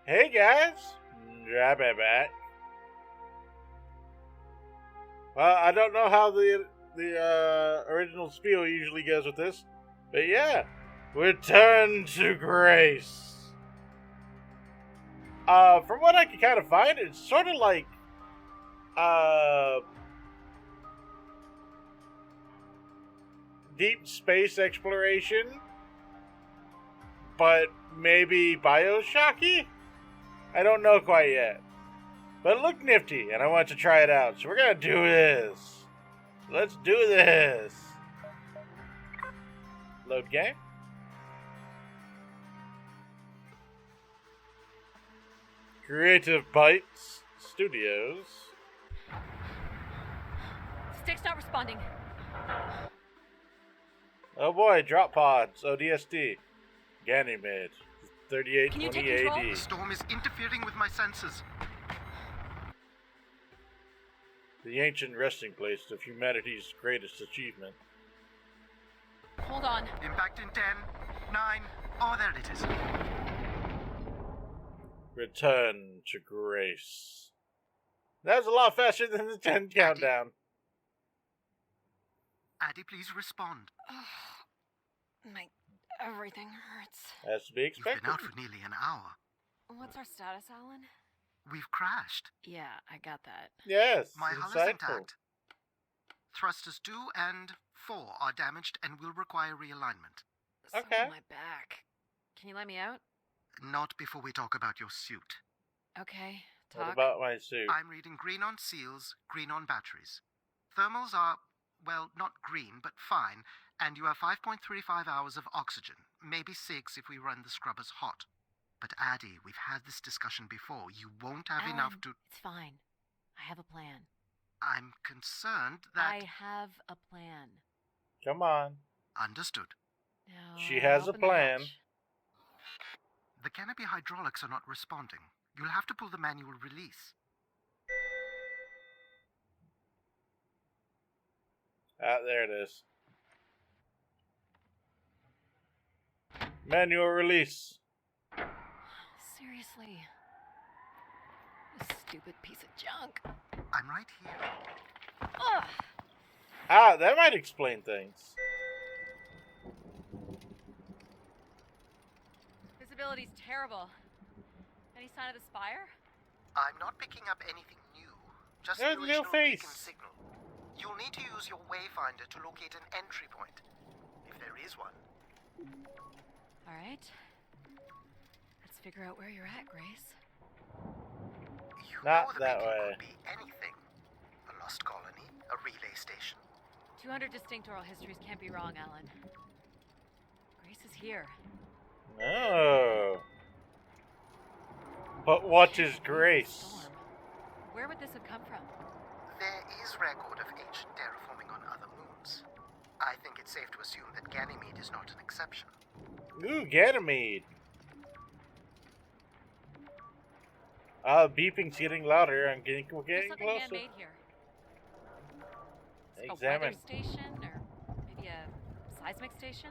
Hey guys, back. Well, I don't know how the original spiel usually goes with this, but yeah, return to grace. From what I can kind of find, it's sort of like uh deep space exploration, but maybe Bioshocky. I don't know quite yet. But it looked nifty, and I want to try it out. So we're gonna do this. Let's do this. Load game. Creative Bites Studios. Stick's not responding. Oh boy, drop pods. ODST. Ganymede. 3820 AD. The storm is interfering with my senses. The ancient resting place of humanity's greatest achievement. Hold on. Impact in 10, 9. Oh, there it is. Return to grace. That was a lot faster than the 10 countdown. Addie, please respond. Everything hurts. Has to be You've expected. been out for nearly an hour. What's our status, Alan? We've crashed. Yeah, I got that. Yes, My hull is insightful. intact. Thrusters 2 and 4 are damaged and will require realignment. So Okay. my back. Can you let me out? Not before we talk about your suit. Okay. What Talk. about my suit? I'm reading green on seals, green on batteries. Thermals are, well, not green, but fine, and you have 5.35 hours of oxygen, maybe 6 if we run the scrubbers hot. But Addie, we've had this discussion before. You won't have enough Alan, to... It's fine. I have a plan. I'm concerned that... I have a plan. Come on. Understood. Now, She has a open the plan. hatch. The canopy hydraulics are not responding. You'll have to pull the manual release. Ah, there it is. Manual release. Seriously. This stupid piece of junk. I'm right here. Ugh. Ah, that might explain things. Visibility's terrible. Any sign of the spire? I'm not picking up anything new. Just There's the no original face. beacon signal. You'll need to use your wayfinder to locate an entry point, if there is one. All right. Let's figure out where you're at, Grace. You Not know the that beacon way. could be anything. A lost colony, a relay station. 200 distinct oral histories can't be wrong, Alan. Grace is here. Oh. But what is grace? Storm. Where would this have come from? There is record of ancient terraforming on other moons. I think it's safe to assume that Ganymede is not an exception. Ooh, Ganymede. Beeping's getting louder. We're There's getting something closer. man-made here. A Examine. weather station, or maybe a seismic station?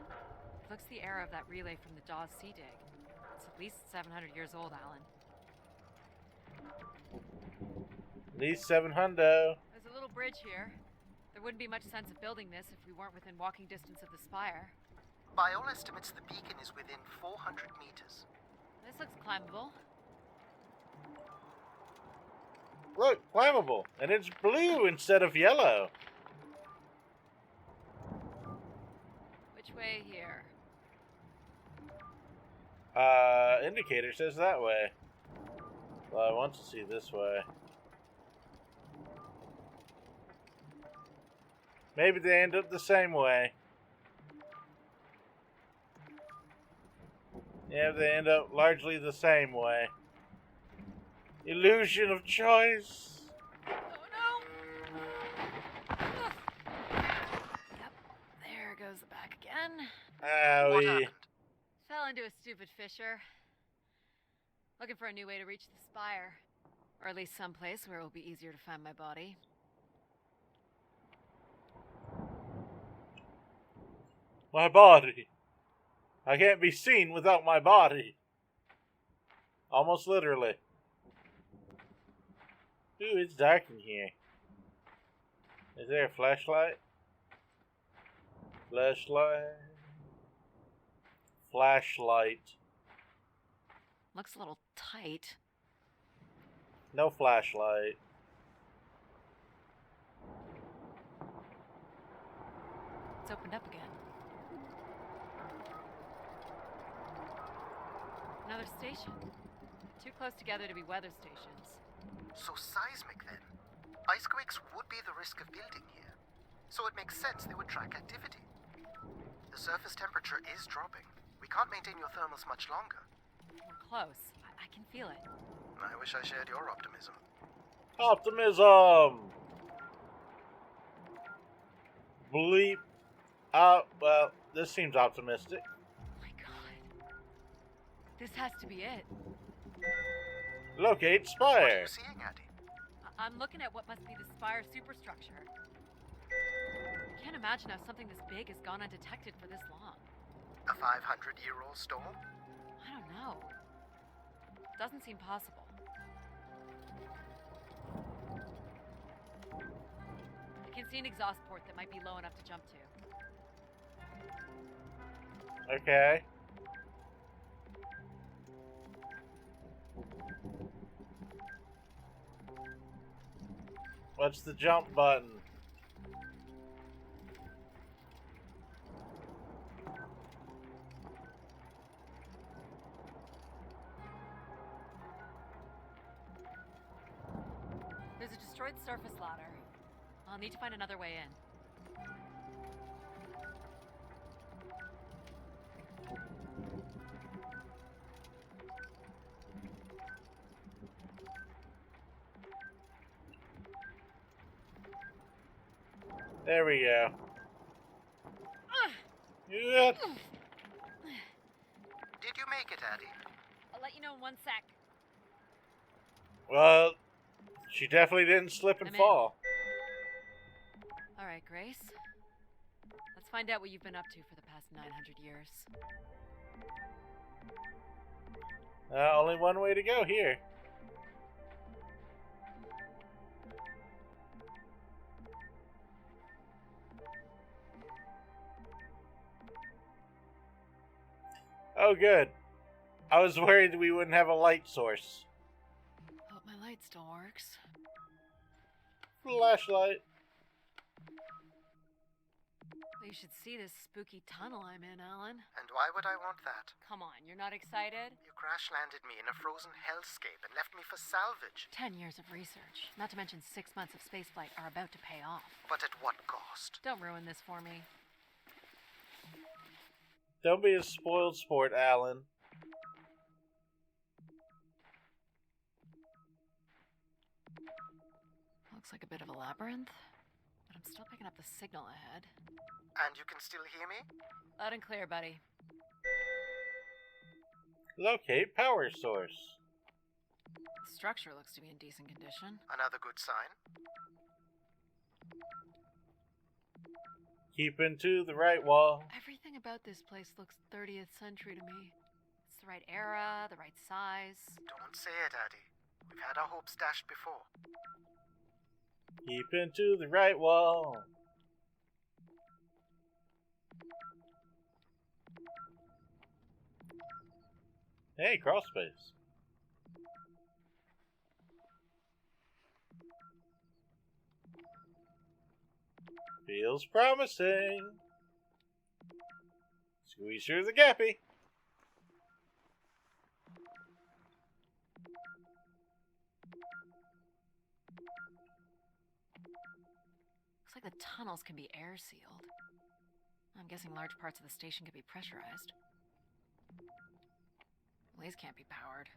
It looks the era of that relay from the Dawes Sea Dig. It's at least 700 years old, Alan. At least 700. There's a little bridge here. There wouldn't be much sense of building this if we weren't within walking distance of the spire. By all estimates, the beacon is within 400 meters. This looks climbable. Look, climbable. And it's blue instead of yellow. Which way here? Indicator says that way. Well, I want to see this way. Maybe they end up the same way. Yeah, they end up largely the same way. Illusion of choice. Oh no! Yep, there goes the back again. What Owie. happened? Fell into a stupid fissure. Looking for a new way to reach the spire. Or at least someplace where it will be easier to find my body. My body. I can't be seen without my body. Almost literally. Ooh, it's dark in here. Is there a flashlight? Flashlight. Looks a little tight. No flashlight. It's opened up again. Another station. Too close together to be weather stations. So seismic then. Icequakes would be the risk of building here. So it makes sense they would track activity. The surface temperature is dropping. We can't maintain your thermals much longer. We're close. I can feel it. I wish I shared your optimism. Optimism! Bleep. Well, this seems optimistic. Oh my god. This has to be it. Locate What are Spire. you seeing, Addie? I'm looking at what must be the Spire superstructure. I can't imagine how something this big has gone undetected for this long. A 500-year-old storm? I don't know. Doesn't seem possible. I can see an exhaust port that might be low enough to jump to. Okay. What's the jump button? There's a destroyed surface ladder. I'll need to find another way in. There we go. Yep. Did you make it, Addie? I'll let you know in 1 sec. Well, she definitely didn't slip and I'm in. fall. Alright, Grace. Let's find out what you've been up to for the past 900 years. Only one way to go here. Oh, good. I was worried we wouldn't have a light source. Hope my light still works. Flashlight. You should see this spooky tunnel I'm in, Alan. And why would I want that? Come on, you're not excited? You crash-landed me in a frozen hellscape and left me for salvage. 10 years of research, not to mention 6 months of spaceflight, are about to pay off. But at what cost? Don't ruin this for me. Don't be a spoiled sport, Alan. Looks like a bit of a labyrinth, but I'm still picking up the signal ahead. And you can still hear me? Loud and clear, buddy. Locate power source. The structure looks to be in decent condition. Another good sign. Keeping to the right wall. Everything about this place looks 30th century to me. It's the right era, the right size. Don't say it, Addie. We've had our hopes dashed before. Keeping to the right wall. Hey, crawl space. Feels promising. Squeeze through the gappy. Looks like the tunnels can be air sealed. I'm guessing large parts of the station could be pressurized. These can't be powered.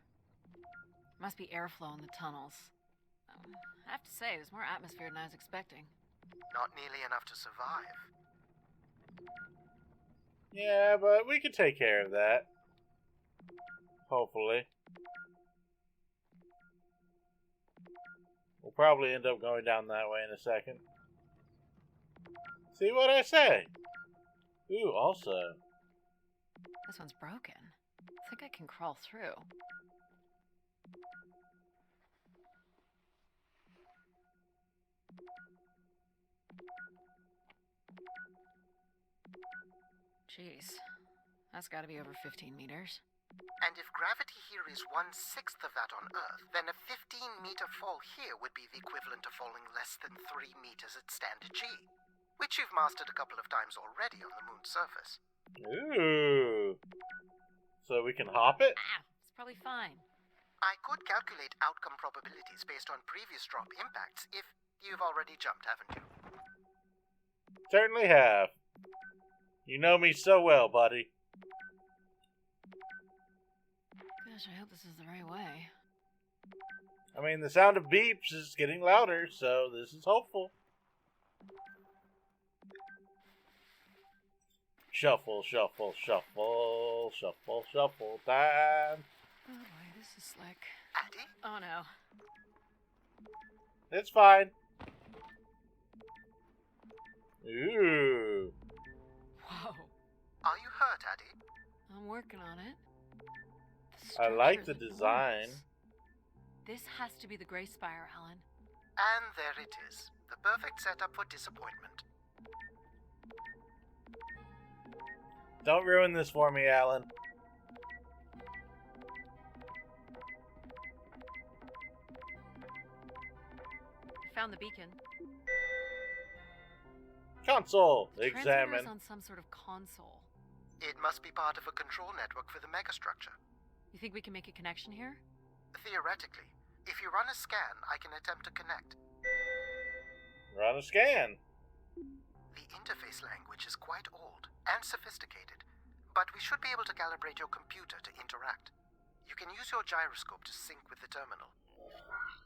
Must be airflow in the tunnels. I have to say, there's more atmosphere than I was expecting. Not nearly enough to survive. Yeah, but we can take care of that. Hopefully. We'll probably end up going down that way in a second. See what I say? Ooh, also. This one's broken. I think I can crawl through. Jeez. That's gotta be over 15 meters. And if gravity here is 1/6 of that on Earth, then a 15-meter fall here would be the equivalent of falling less than 3 meters at standard G, which you've mastered a couple of times already on the moon's surface. Ooh. So we can hop it? Ah, it's probably fine. I could calculate outcome probabilities based on previous drop impacts if you've already jumped, haven't you? Certainly have. You know me so well, buddy. Gosh, I hope this is the right way. I mean, the sound of beeps is getting louder, so this is hopeful. Shuffle, shuffle, shuffle, shuffle, shuffle time. Oh boy, this is slick. Addy? Oh no. It's fine. Ooh. Whoa. Are you hurt, Addy? I'm working on it. I like structure the is design. enormous. This has to be the Grey Spire, Alan. And there it is. The perfect setup for disappointment. Don't ruin this for me, Alan. I found the beacon. Console. The transmitter's Examine. on some sort of console. It must be part of a control network for the megastructure. You think we can make a connection here? Theoretically, if you run a scan, I can attempt to connect. Run a scan. The interface language is quite old and sophisticated, but we should be able to calibrate your computer to interact. You can use your gyroscope to sync with the terminal.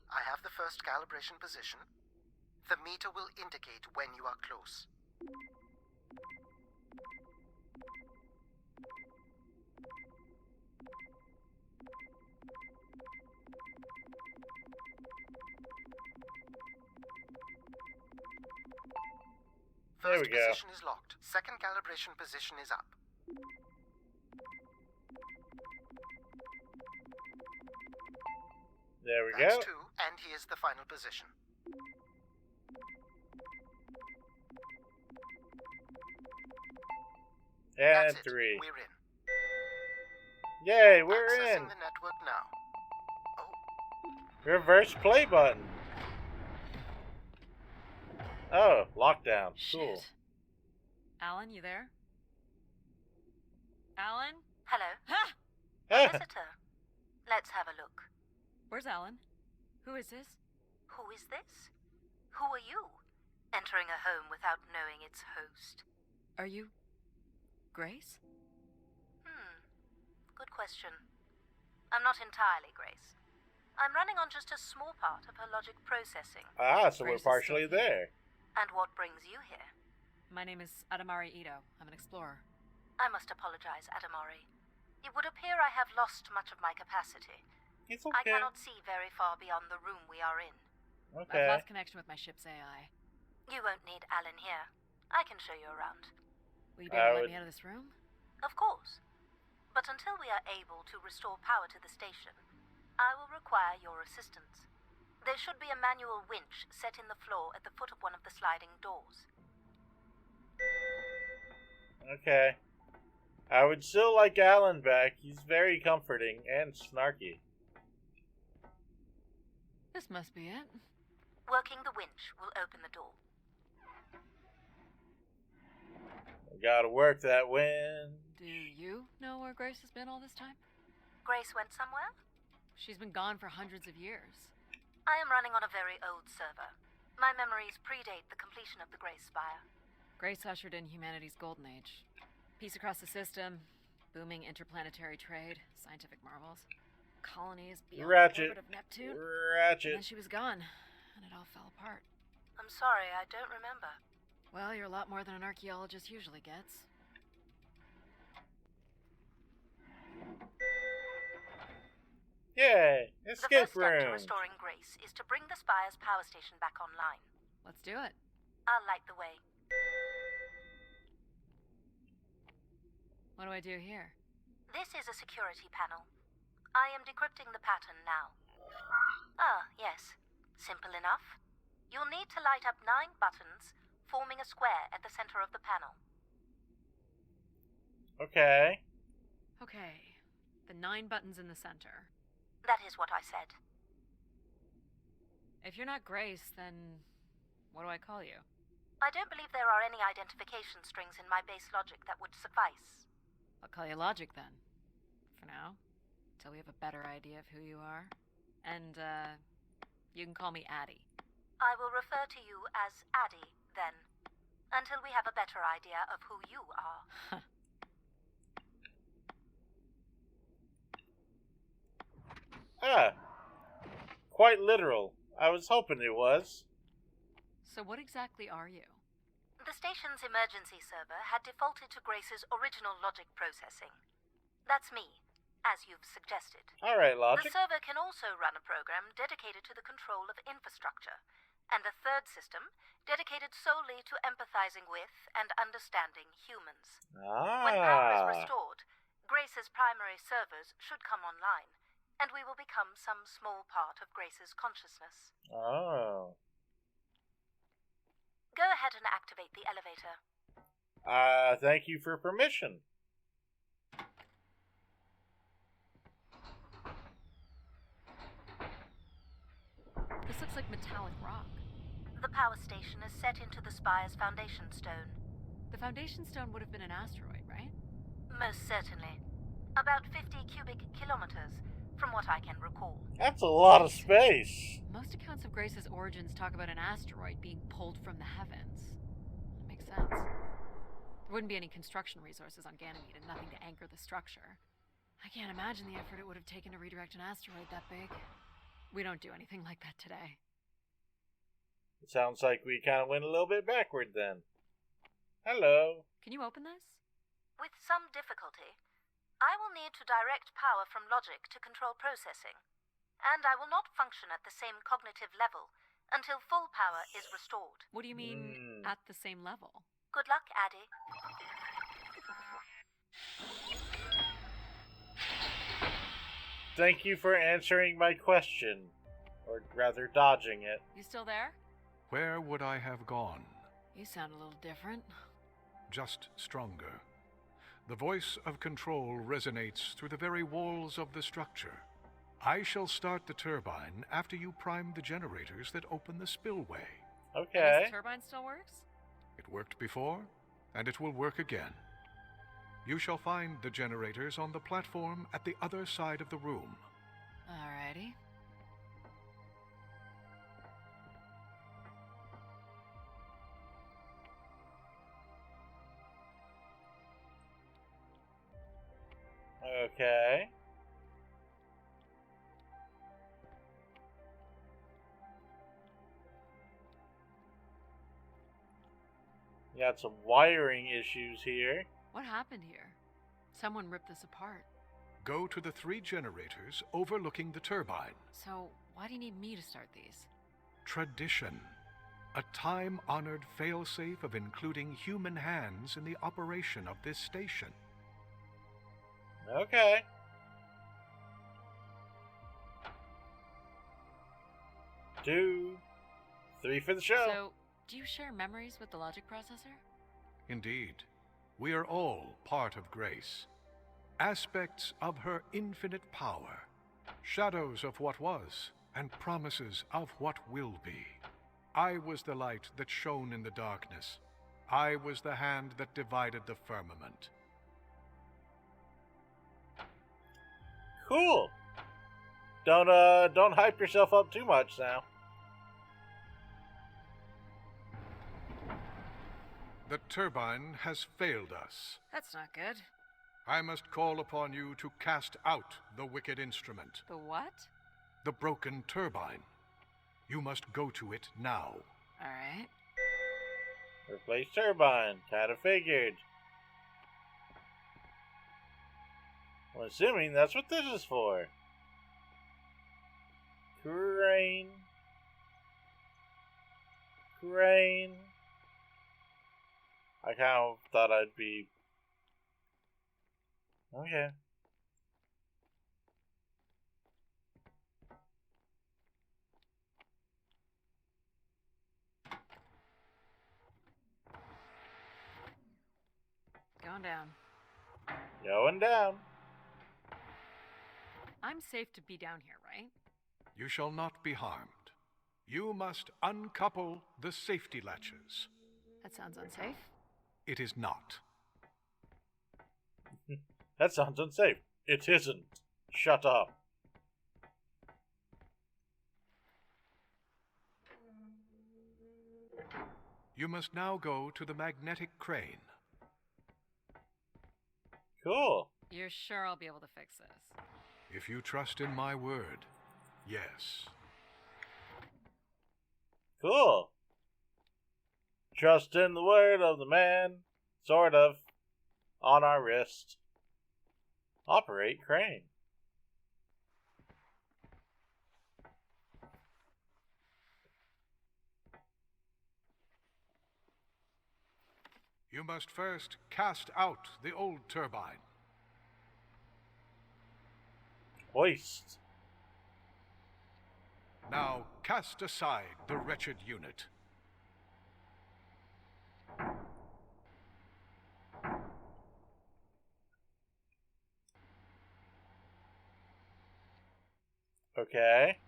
I have the first calibration position. The meter will indicate when you are close. There First we go. position is locked. Second calibration position is up. There we That's go. 2, and here's the final position. And That's it. 3. We're in. Yay, we're Accessing in. the network now. Oh, Reverse play button. Oh, lockdown. Cool. Shit. Alan, you there? Alan? Hello, Ha! visitor. Let's have a look. Where's Alan? Who is this? Who is this? Who are you? Entering a home without knowing its host. Are you... Grace? Good question. I'm not entirely Grace. I'm running on just a small part of her logic processing. Ah, so Grace is we're partially still there. here. And what brings you here? My name is Adamari Ito. I'm an explorer. I must apologize, Adamari. It would appear I have lost much of my capacity. It's I okay. cannot see very far beyond the room we are in. Okay. I've lost connection with my ship's AI. You won't need Alan here. I can show you around. Will you be able to let would- me out of this room? Of course. But until we are able to restore power to the station, I will require your assistance. There should be a manual winch set in the floor at the foot of one of the sliding doors. Okay. I would still like Alan back. He's very comforting and snarky. This must be it. Working the winch will open the door. We gotta work that wind. Do you know where Grace has been all this time? Grace went somewhere? She's been gone for hundreds of years. I am running on a very old server. My memories predate the completion of the Grey Spire. Grace ushered in humanity's golden age. Peace across the system, booming interplanetary trade, scientific marvels, colonies beyond the Ratchet. orbit of Neptune. And Ratchet. then she was gone, and it all fell apart. I'm sorry, I don't remember. Well, you're a lot more than an archaeologist usually gets. Yay! The Escape first step to room. restoring Grace is to bring the Spire's power station back online. Let's do it. I'll light the way. What do I do here? This is a security panel. I am decrypting the pattern now. Ah, yes. Simple enough. You'll need to light up 9 buttons, forming a square at the center of the panel. Okay. Okay, the 9 buttons in the center. That is what I said. If you're not Grace, then what do I call you? I don't believe there are any identification strings in my base logic that would suffice. I'll call you Logic then. For now. Till we have a better idea of who you are. And, you can call me Addie. I will refer to you as Addie, then. Until we have a better idea of who you are. Ah. Quite literal. I was hoping it was. So what exactly are you? The station's emergency server had defaulted to Grace's original logic processing. That's me, as you've suggested. Alright, Logic. The server can also run a program dedicated to the control of infrastructure, and a third system dedicated solely to empathizing with and understanding humans. When power is restored, Grace's primary servers should come online, and we will become some small part of Grace's consciousness. Oh. Go ahead and activate the elevator. Thank you for permission. This looks like metallic rock. The power station is set into the spire's foundation stone. The foundation stone would have been an asteroid, right? Most certainly. About 50 cubic kilometers, from what I can recall. That's a lot of space. Most accounts of Grace's origins talk about an asteroid being pulled from the heavens. That makes sense. There wouldn't be any construction resources on Ganymede and nothing to anchor the structure. I can't imagine the effort it would have taken to redirect an asteroid that big. We don't do anything like that today. It sounds like we kind of went a little bit backward then. Hello. Can you open this? With some difficulty. I will need to direct power from logic to control processing. And I will not function at the same cognitive level until full power is restored. What do you mean, at the same level? Good luck, Addie. Thank you for answering my question. Or rather, dodging it. You still there? Where would I have gone? You sound a little different. Just stronger. The voice of control resonates through the very walls of the structure. I shall start the turbine after you prime the generators that open the spillway. Okay. And this turbine still works? It worked before, and it will work again. You shall find the generators on the platform at the other side of the room. Alrighty. Okay. Got some wiring issues here. What happened here? Someone ripped this apart. Go to the 3 generators overlooking the turbine. So, why do you need me to start these? Tradition. A time-honored failsafe of including human hands in the operation of this station. Okay. Two, 3 for the show. So, do you share memories with the logic processor? Indeed. We are all part of Grace. Aspects of her infinite power. Shadows of what was, and promises of what will be. I was the light that shone in the darkness. I was the hand that divided the firmament. Cool. Don't hype yourself up too much now. The turbine has failed us. That's not good. I must call upon you to cast out the wicked instrument, The what? the broken turbine. You must go to it now. Alright. Replace turbine. Kinda figured. I'm assuming that's what this is for. Crane. Crane. I kind of thought I'd be... Okay. Going down. Going down. I'm safe to be down here, right? You shall not be harmed. You must uncouple the safety latches. That sounds unsafe. It is not. That sounds unsafe. It isn't. Shut up. You must now go to the magnetic crane. Cool. You're sure I'll be able to fix this? If you trust in my word, yes. Cool. Trust in the word of the man, sort of, on our wrist. Operate crane. You must first cast out the old turbine. Hoist. Now cast aside the wretched unit. Okay.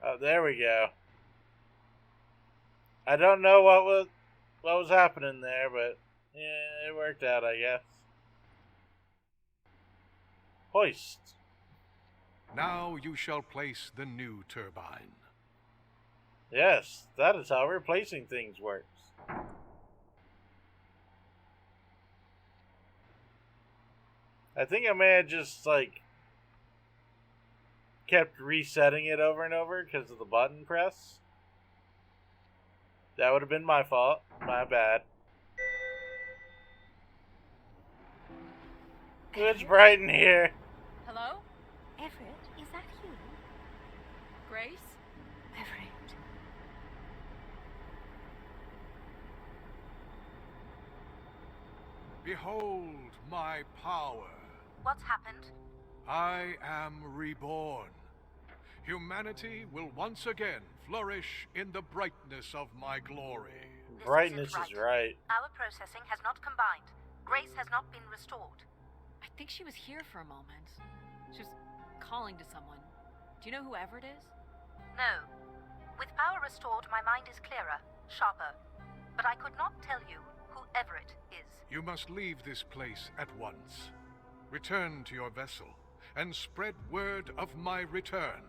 Oh, there we go. I don't know what was happening there, but yeah, it worked out, I guess. Hoist. Now you shall place the new turbine. Yes, that is how replacing things works. I think I may have just, kept resetting it over and over because of the button press. That would have been my fault. My bad. It's bright in here. Hello? Everett, is that you? Grace? Everett. Behold my power. What's happened? I am reborn. Humanity will once again flourish in the brightness of my glory. This Brightness isn't is right. Our processing has not combined. Grace has not been restored. I think she was here for a moment. She was calling to someone. Do you know who Everett is? No. With power restored, my mind is clearer, sharper. But I could not tell you who Everett is. You must leave this place at once. Return to your vessel and spread word of my return.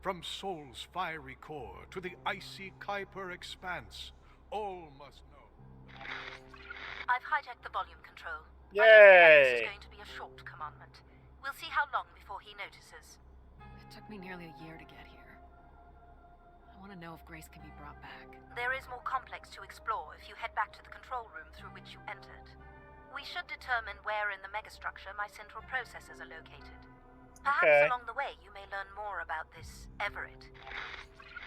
From Sol's fiery core to the icy Kuiper expanse, all must know. I've hijacked the volume control. Yay! I think this is going to be a short commandment. We'll see how long before he notices. It took me nearly a year to get here. I want to know if Grace can be brought back. There is more complex to explore if you head back to the control room through which you entered. We should determine where in the megastructure my central processors are located. Perhaps Okay. along the way you may learn more about this Everett.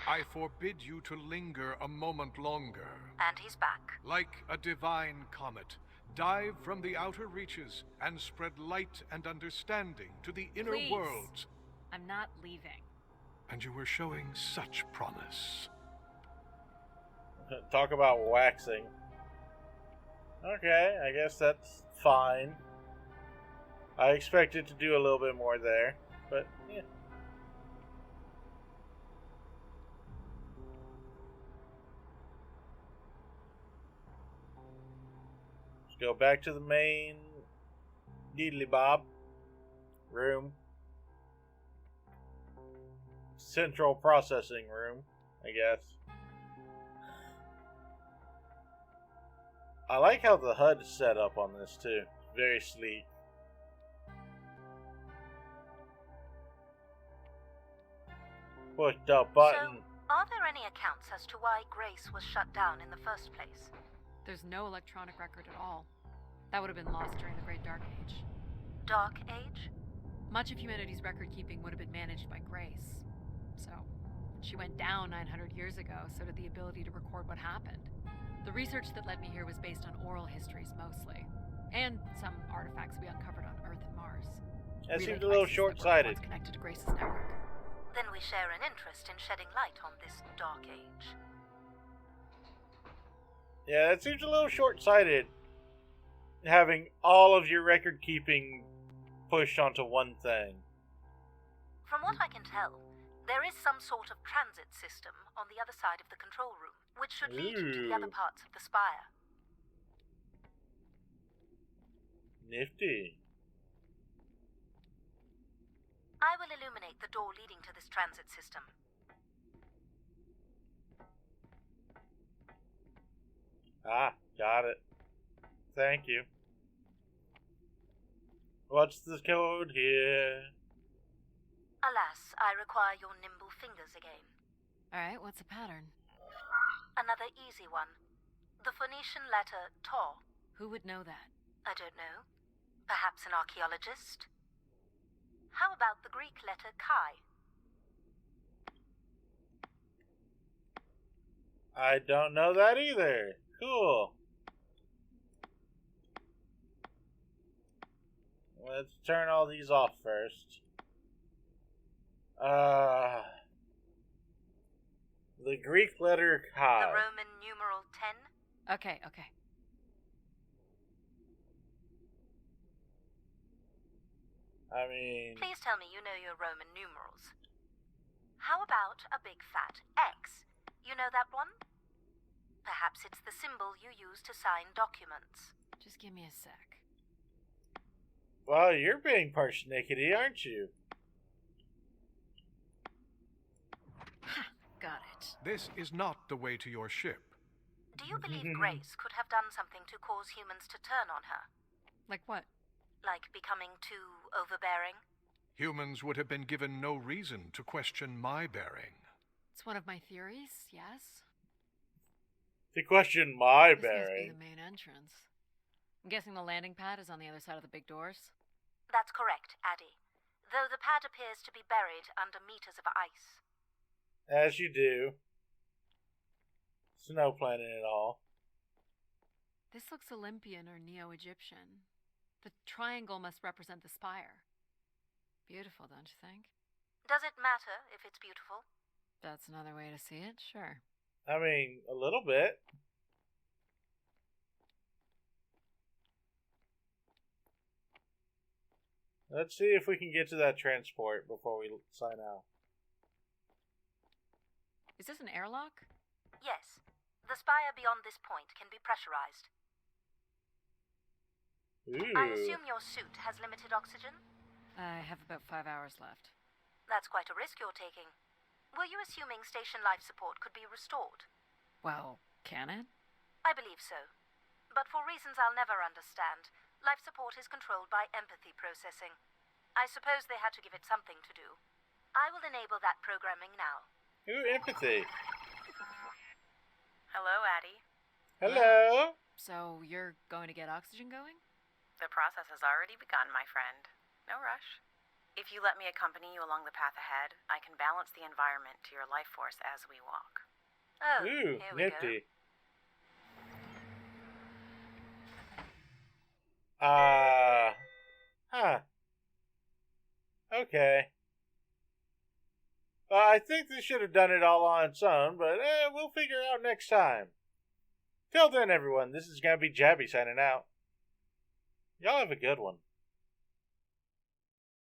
I forbid you to linger a moment longer. And he's back. Like a divine comet, dive from the outer reaches and spread light and understanding to the inner Please. worlds. I'm not leaving. And you were showing such promise. Talk about waxing. Okay, I guess that's fine. I expected to do a little bit more there, but yeah. Let's go back to the main Deedly Bob room. Central processing room, I guess. I like how the HUD is set up on this too. Very sleek. Push the button. So, are there any accounts as to why Grace was shut down in the first place? There's no electronic record at all. That would have been lost during the Great Dark Age. Dark Age? Much of humanity's record keeping would have been managed by Grace. So, when she went down 900 years ago, so did the ability to record what happened. The research that led me here was based on oral histories mostly, and some artifacts we uncovered on Earth and Mars. That Relay seems a little devices that were short-sighted. once connected to Grace's network. Then we share an interest in shedding light on this dark age. Yeah, that seems a little short-sighted. Having all of your record keeping pushed onto one thing. From what I can tell, there is some sort of transit system on the other side of the control room, which should lead you to the other Ooh. parts of the spire. Nifty. I will illuminate the door leading to this transit system. Ah, got it. Thank you. What's the code here? Alas, I require your nimble fingers again. Alright, what's the pattern? Another easy one. The Phoenician letter Taw. Who would know that? I don't know. Perhaps an archaeologist? How about the Greek letter Chi? I don't know that either. Cool. Let's turn all these off first. The Greek letter The Chi. Roman numeral 10? Okay. I mean, Please tell me you know your Roman numerals. How about a big fat X? You know that one? Perhaps it's the symbol you use to sign documents. Just give me a sec. well, you're being persnickety, aren't you? Ha! Got it. This is not the way to your ship. Do you believe Grace could have done something to cause humans to turn on her? Like what? Like becoming too overbearing? Humans would have been given no reason to question my bearing. It's one of my theories, yes? To question my This must be bearing. the main entrance. I'm guessing the landing pad is on the other side of the big doors? That's correct, Addie. Though the pad appears to be buried under meters of ice. As you do. Snow planet and all. This looks Olympian or Neo-Egyptian. The triangle must represent the spire. Beautiful, don't you think? Does it matter if it's beautiful? That's another way to see it, sure. I mean, a little bit. Let's see if we can get to that transport before we sign out. Is this an airlock? Yes. The spire beyond this point can be pressurized. I Ooh. assume your suit has limited oxygen? I have about 5 hours left. That's quite a risk you're taking. Were you assuming station life support could be restored? Well, can it? I believe so. But for reasons I'll never understand, life support is controlled by empathy processing. I suppose they had to give it something to do. I will enable that programming now. Ooh, empathy. Hello, Addie. Hello. So, you're going to get oxygen going? The process has already begun, my friend. No rush. If you let me accompany you along the path ahead, I can balance the environment to your life force as we walk. Oh, Ooh, here we nifty. go. Huh. Okay. I think they should have done it all on its own, but we'll figure it out next time. Till then, everyone, this is going to be Jabby signing out. Y'all have a good one.